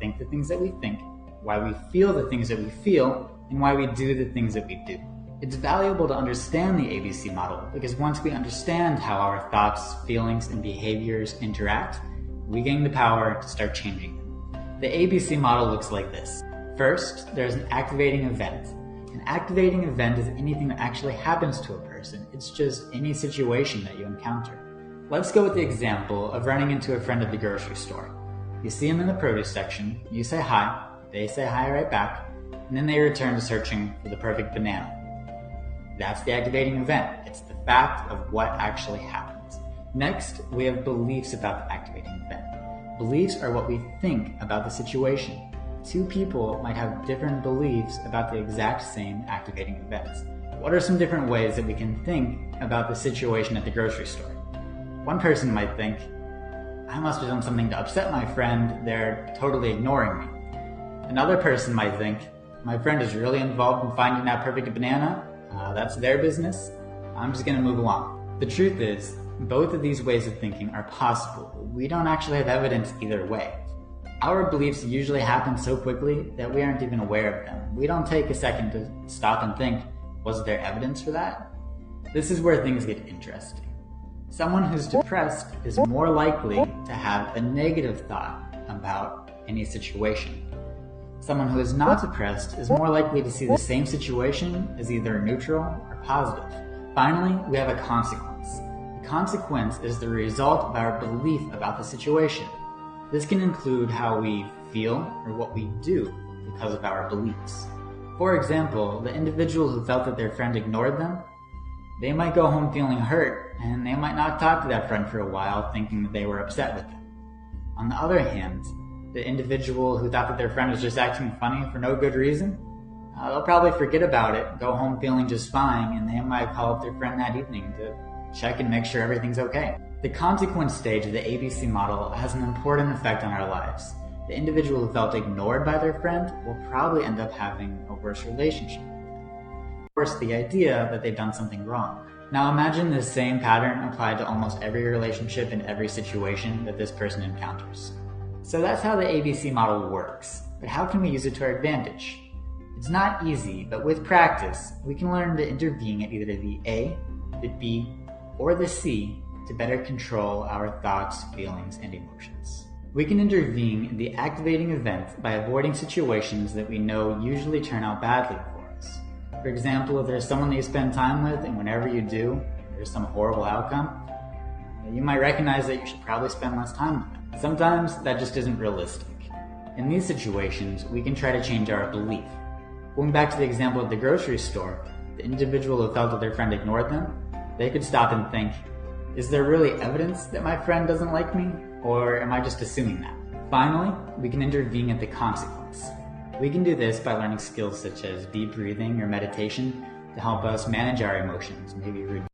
think the things that we think, why we feel the things that we feel, and why we do the things that we do. It's valuable to understand the ABC model because once we understand how our thoughts, feelings, and behaviors interact, we gain the power to start changing them. The ABC model looks like this. First, there's an activating event. An activating event is anything that actually happens to a person. It's just any situation that you encounter. Let's go with the example of running into a friend at the grocery store. You see him in the produce section, you say hi, they say hi right back, and then they return to searching for the perfect banana. That's the activating event. It's the fact of what actually happens. Next, we have beliefs about the activating event. Beliefs are what we think about the situation. Two people might have different beliefs about the exact same activating events. What are some different ways that we can think about the situation at the grocery store? One person might think, I must have done something to upset my friend, they're totally ignoring me. Another person might think, my friend is really involved in finding that perfect banana, that's their business, I'm just gonna move along. The truth is, both of these ways of thinking are possible. We don't actually have evidence either way. Our beliefs usually happen so quickly that we aren't even aware of them. We don't take a second to stop and think, was there evidence for that? This is where things get interesting. Someone who's depressed is more likely to have a negative thought about any situation. Someone who is not depressed is more likely to see the same situation as either neutral or positive. Finally, we have a consequence. The consequence is the result of our belief about the situation. This can include how we feel or what we do because of our beliefs. For example, the individual who felt that their friend ignored them, they might go home feeling hurt, and they might not talk to that friend for a while thinking that they were upset with them. On the other hand, the individual who thought that their friend was just acting funny for no good reason, they'll probably forget about it, go home feeling just fine, and they might call up their friend that evening to check and make sure everything's okay. The consequence stage of the ABC model has an important effect on our lives. The individual who felt ignored by their friend will probably end up having a worse relationship. Of course, the idea that they've done something wrong. Now imagine this same pattern applied to almost every relationship and every situation that this person encounters. So that's how the ABC model works, but how can we use it to our advantage? It's not easy, but with practice, we can learn to intervene at either the A, the B, or the C to better control our thoughts, feelings, and emotions. We can intervene in the activating event by avoiding situations that we know usually turn out badly for us. For example, if there's someone that you spend time with and whenever you do, there's some horrible outcome, you might recognize that you should probably spend less time with them. Sometimes that just isn't realistic. In these situations, we can try to change our belief. Going back to the example of the grocery store, the individual who felt that their friend ignored them, they could stop and think, is there really evidence that my friend doesn't like me? Or am I just assuming that? Finally, we can intervene at the consequence. We can do this by learning skills such as deep breathing or meditation to help us manage our emotions, maybe reduce